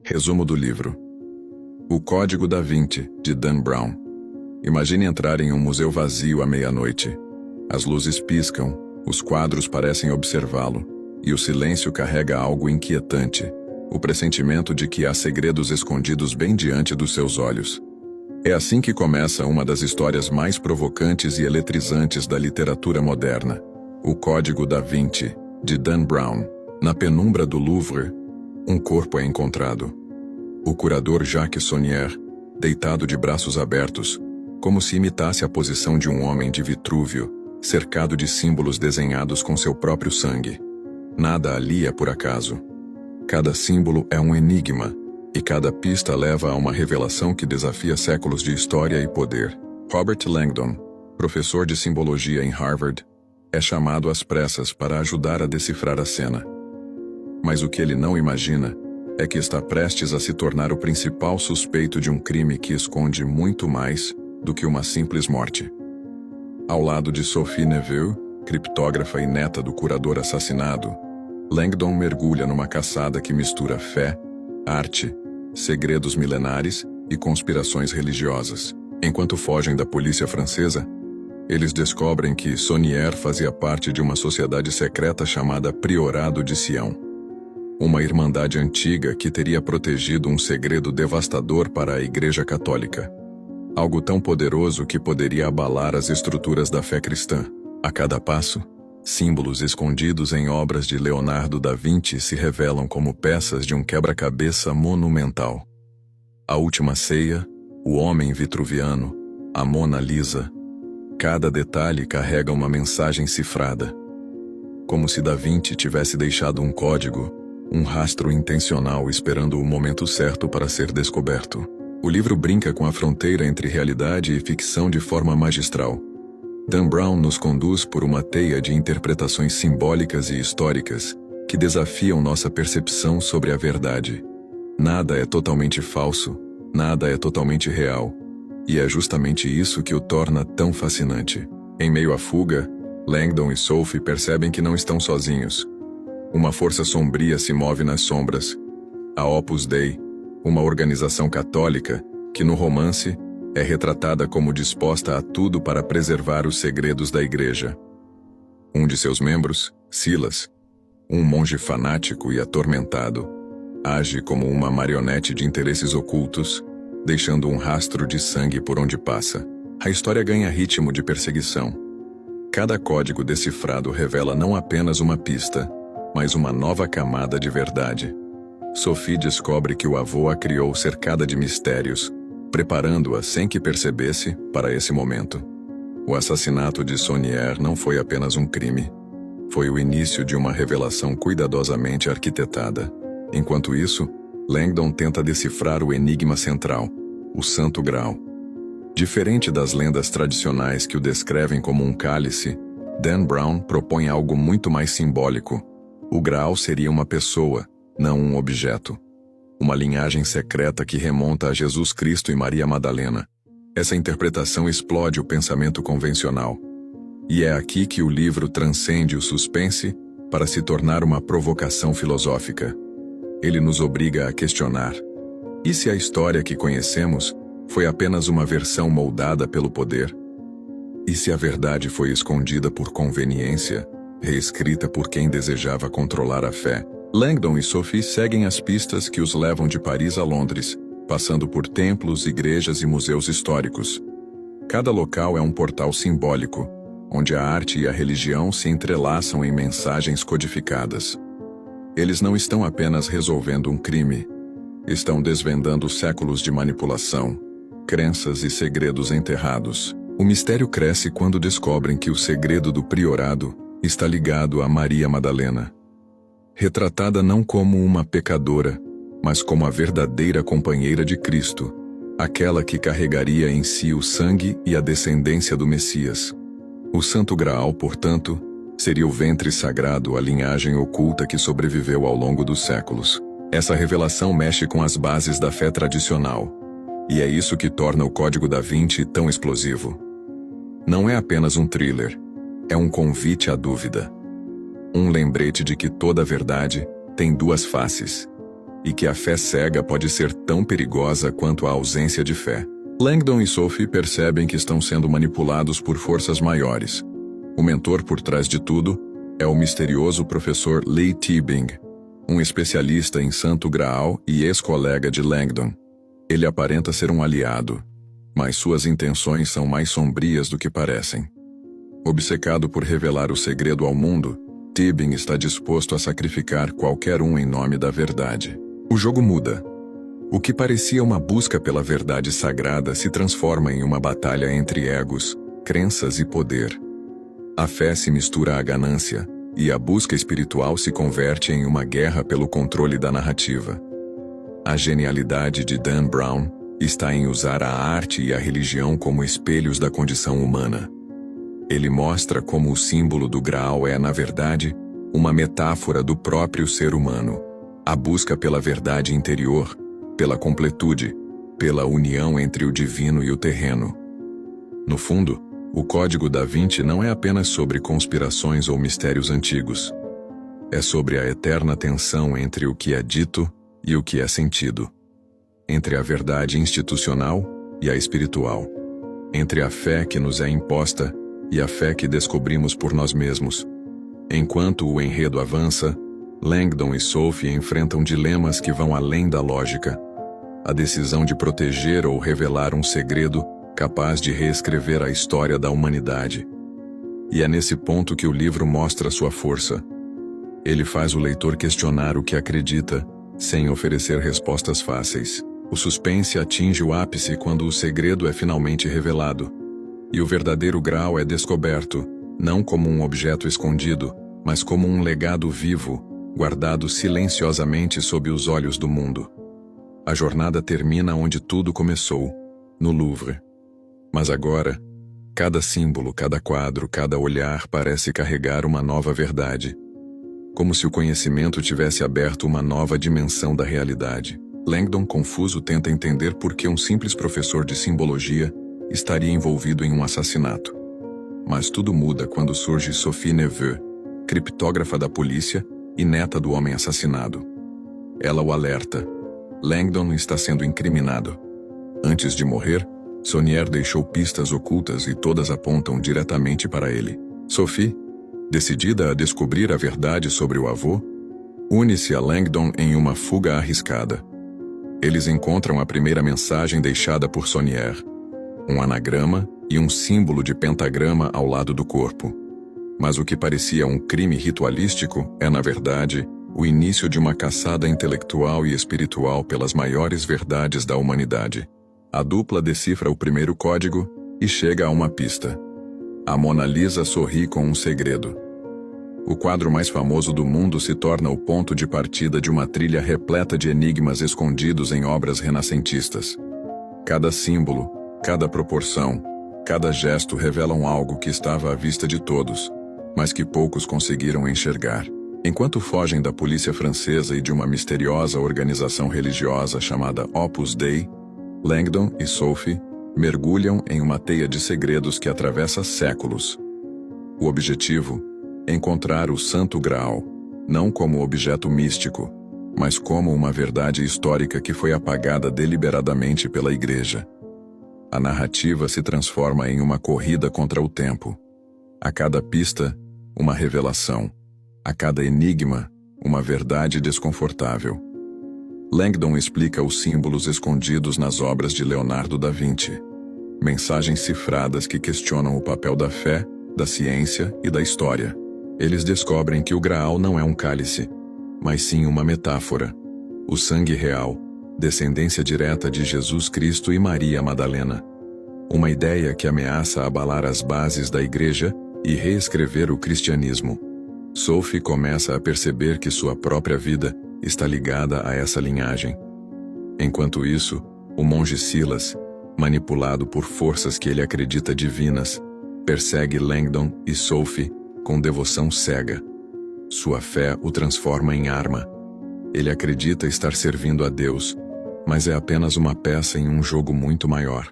Resumo do livro. O Código da Vinci, de Dan Brown. Imagine entrar em um museu vazio à meia-noite. As luzes piscam, os quadros parecem observá-lo, e o silêncio carrega algo inquietante, o pressentimento de que há segredos escondidos bem diante dos seus olhos. É assim que começa uma das histórias mais provocantes e eletrizantes da literatura moderna. O Código da Vinci, de Dan Brown. Na penumbra do Louvre, um corpo é encontrado. O curador Jacques Sonnier, deitado de braços abertos, como se imitasse a posição de um homem de Vitrúvio, cercado de símbolos desenhados com seu próprio sangue. Nada ali é por acaso. Cada símbolo é um enigma, e cada pista leva a uma revelação que desafia séculos de história e poder. Robert Langdon, professor de simbologia em Harvard, é chamado às pressas para ajudar a decifrar a cena. Mas o que ele não imagina é que está prestes a se tornar o principal suspeito de um crime que esconde muito mais do que uma simples morte. Ao lado de Sophie Neveu, criptógrafa e neta do curador assassinado, Langdon mergulha numa caçada que mistura fé, arte, segredos milenares e conspirações religiosas. Enquanto fogem da polícia francesa, eles descobrem que Sonnier fazia parte de uma sociedade secreta chamada Priorado de Sião. Uma irmandade antiga que teria protegido um segredo devastador para a Igreja Católica. Algo tão poderoso que poderia abalar as estruturas da fé cristã. A cada passo, símbolos escondidos em obras de Leonardo da Vinci se revelam como peças de um quebra-cabeça monumental. A Última Ceia, o Homem Vitruviano, a Mona Lisa. Cada detalhe carrega uma mensagem cifrada. Como se da Vinci tivesse deixado um código, um rastro intencional esperando o momento certo para ser descoberto. O livro brinca com a fronteira entre realidade e ficção de forma magistral. Dan Brown nos conduz por uma teia de interpretações simbólicas e históricas que desafiam nossa percepção sobre a verdade. Nada é totalmente falso, nada é totalmente real, e é justamente isso que o torna tão fascinante. Em meio à fuga, Langdon e Sophie percebem que não estão sozinhos. Uma força sombria se move nas sombras. A Opus Dei, uma organização católica que no romance é retratada como disposta a tudo para preservar os segredos da igreja. Um de seus membros, Silas, um monge fanático e atormentado, age como uma marionete de interesses ocultos, deixando um rastro de sangue por onde passa. A história ganha ritmo de perseguição. Cada código decifrado revela não apenas uma pista, mas uma nova camada de verdade. Sophie descobre que o avô a criou cercada de mistérios, preparando-a sem que percebesse para esse momento. O assassinato de Sonnier não foi apenas um crime. Foi o início de uma revelação cuidadosamente arquitetada. Enquanto isso, Langdon tenta decifrar o enigma central, o Santo Graal. Diferente das lendas tradicionais que o descrevem como um cálice, Dan Brown propõe algo muito mais simbólico. O Graal seria uma pessoa, não um objeto. Uma linhagem secreta que remonta a Jesus Cristo e Maria Madalena. Essa interpretação explode o pensamento convencional. E é aqui que o livro transcende o suspense para se tornar uma provocação filosófica. Ele nos obriga a questionar: e se a história que conhecemos foi apenas uma versão moldada pelo poder? E se a verdade foi escondida por conveniência, reescrita por quem desejava controlar a fé? Langdon e Sophie seguem as pistas que os levam de Paris a Londres, passando por templos, igrejas e museus históricos. Cada local é um portal simbólico, onde a arte e a religião se entrelaçam em mensagens codificadas. Eles não estão apenas resolvendo um crime, estão desvendando séculos de manipulação, crenças e segredos enterrados. O mistério cresce quando descobrem que o segredo do priorado está ligado a Maria Madalena. Retratada não como uma pecadora, mas como a verdadeira companheira de Cristo, aquela que carregaria em si o sangue e a descendência do Messias. O Santo Graal, portanto, seria o ventre sagrado, a linhagem oculta que sobreviveu ao longo dos séculos. Essa revelação mexe com as bases da fé tradicional, e é isso que torna o Código da Vinci tão explosivo. Não é apenas um thriller, é um convite à dúvida. Um lembrete de que toda verdade tem duas faces. e que a fé cega pode ser tão perigosa quanto a ausência de fé. Langdon e Sophie percebem que estão sendo manipulados por forças maiores. O mentor por trás de tudo é o misterioso professor Lee Teabing, um especialista em Santo Graal e ex-colega de Langdon. Ele aparenta ser um aliado, mas suas intenções são mais sombrias do que parecem. Obcecado por revelar o segredo ao mundo, Teabing está disposto a sacrificar qualquer um em nome da verdade. O jogo muda. O que parecia uma busca pela verdade sagrada se transforma em uma batalha entre egos, crenças e poder. A fé se mistura à ganância, e a busca espiritual se converte em uma guerra pelo controle da narrativa. A genialidade de Dan Brown está em usar a arte e a religião como espelhos da condição humana. Ele mostra como o símbolo do Graal é, na verdade, uma metáfora do próprio ser humano. A busca pela verdade interior, pela completude, pela união entre o divino e o terreno. No fundo, o Código da Vinci não é apenas sobre conspirações ou mistérios antigos. É sobre a eterna tensão entre o que é dito e o que é sentido. Entre a verdade institucional e a espiritual. Entre a fé que nos é imposta e a fé que descobrimos por nós mesmos. Enquanto o enredo avança, Langdon e Sophie enfrentam dilemas que vão além da lógica. A decisão de proteger ou revelar um segredo capaz de reescrever a história da humanidade. E é nesse ponto que o livro mostra sua força. Ele faz o leitor questionar o que acredita, sem oferecer respostas fáceis. O suspense atinge o ápice quando o segredo é finalmente revelado. E o verdadeiro Graal é descoberto, não como um objeto escondido, mas como um legado vivo, guardado silenciosamente sob os olhos do mundo. A jornada termina onde tudo começou, no Louvre. Mas agora, cada símbolo, cada quadro, cada olhar parece carregar uma nova verdade. Como se o conhecimento tivesse aberto uma nova dimensão da realidade. Langdon, confuso, tenta entender por que um simples professor de simbologia estaria envolvido em um assassinato. Mas tudo muda quando surge Sophie Neveu, criptógrafa da polícia e neta do homem assassinado. Ela o alerta. Langdon está sendo incriminado. Antes de morrer, Saunier deixou pistas ocultas e todas apontam diretamente para ele. Sophie, decidida a descobrir a verdade sobre o avô, une-se a Langdon em uma fuga arriscada. Eles encontram a primeira mensagem deixada por Saunier, um anagrama e um símbolo de pentagrama ao lado do corpo. Mas o que parecia um crime ritualístico é, na verdade, o início de uma caçada intelectual e espiritual pelas maiores verdades da humanidade. A dupla decifra o primeiro código e chega a uma pista. A Mona Lisa sorri com um segredo. O quadro mais famoso do mundo se torna o ponto de partida de uma trilha repleta de enigmas escondidos em obras renascentistas. Cada símbolo, cada proporção, cada gesto revelam algo que estava à vista de todos, mas que poucos conseguiram enxergar. Enquanto fogem da polícia francesa e de uma misteriosa organização religiosa chamada Opus Dei, Langdon e Sophie mergulham em uma teia de segredos que atravessa séculos. O objetivo? Encontrar o Santo Graal, não como objeto místico, mas como uma verdade histórica que foi apagada deliberadamente pela Igreja. A narrativa se transforma em uma corrida contra o tempo. A cada pista, uma revelação. A cada enigma, uma verdade desconfortável. Langdon explica os símbolos escondidos nas obras de Leonardo da Vinci. Mensagens cifradas que questionam o papel da fé, da ciência e da história. Eles descobrem que o Graal não é um cálice, mas sim uma metáfora. O sangue real, descendência direta de Jesus Cristo e Maria Madalena. Uma ideia que ameaça abalar as bases da Igreja e reescrever o cristianismo. Sophie começa a perceber que sua própria vida está ligada a essa linhagem. Enquanto isso, o monge Silas, manipulado por forças que ele acredita divinas, persegue Langdon e Sophie com devoção cega. Sua fé o transforma em arma. Ele acredita estar servindo a Deus, mas é apenas uma peça em um jogo muito maior.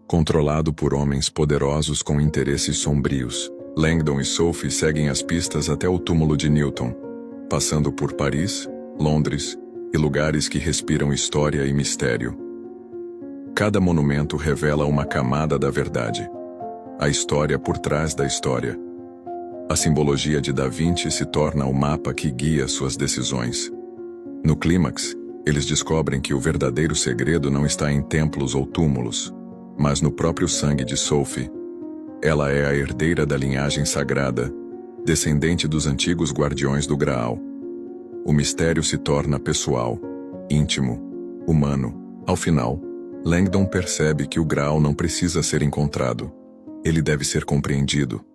Controlado por homens poderosos com interesses sombrios, Langdon e Sophie seguem as pistas até o túmulo de Newton, passando por Paris, Londres, e lugares que respiram história e mistério. Cada monumento revela uma camada da verdade, a história por trás da história. A simbologia de Da Vinci se torna o mapa que guia suas decisões. No clímax, eles descobrem que o verdadeiro segredo não está em templos ou túmulos, mas no próprio sangue de Sophie. Ela é a herdeira da linhagem sagrada, descendente dos antigos guardiões do Graal. O mistério se torna pessoal, íntimo, humano. Ao final, Langdon percebe que o Graal não precisa ser encontrado. Ele deve ser compreendido.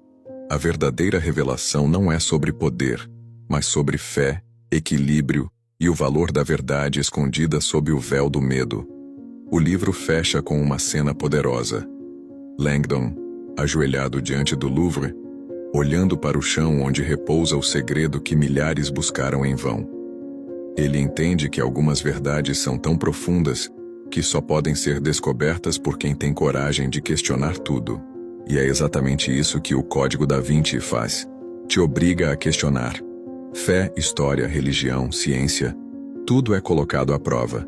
A verdadeira revelação não é sobre poder, mas sobre fé, equilíbrio e o valor da verdade escondida sob o véu do medo. O livro fecha com uma cena poderosa. Langdon, ajoelhado diante do Louvre, olhando para o chão onde repousa o segredo que milhares buscaram em vão. Ele entende que algumas verdades são tão profundas que só podem ser descobertas por quem tem coragem de questionar tudo. E é exatamente isso que o Código da Vinci faz. Te obriga a questionar. Fé, história, religião, ciência, tudo é colocado à prova.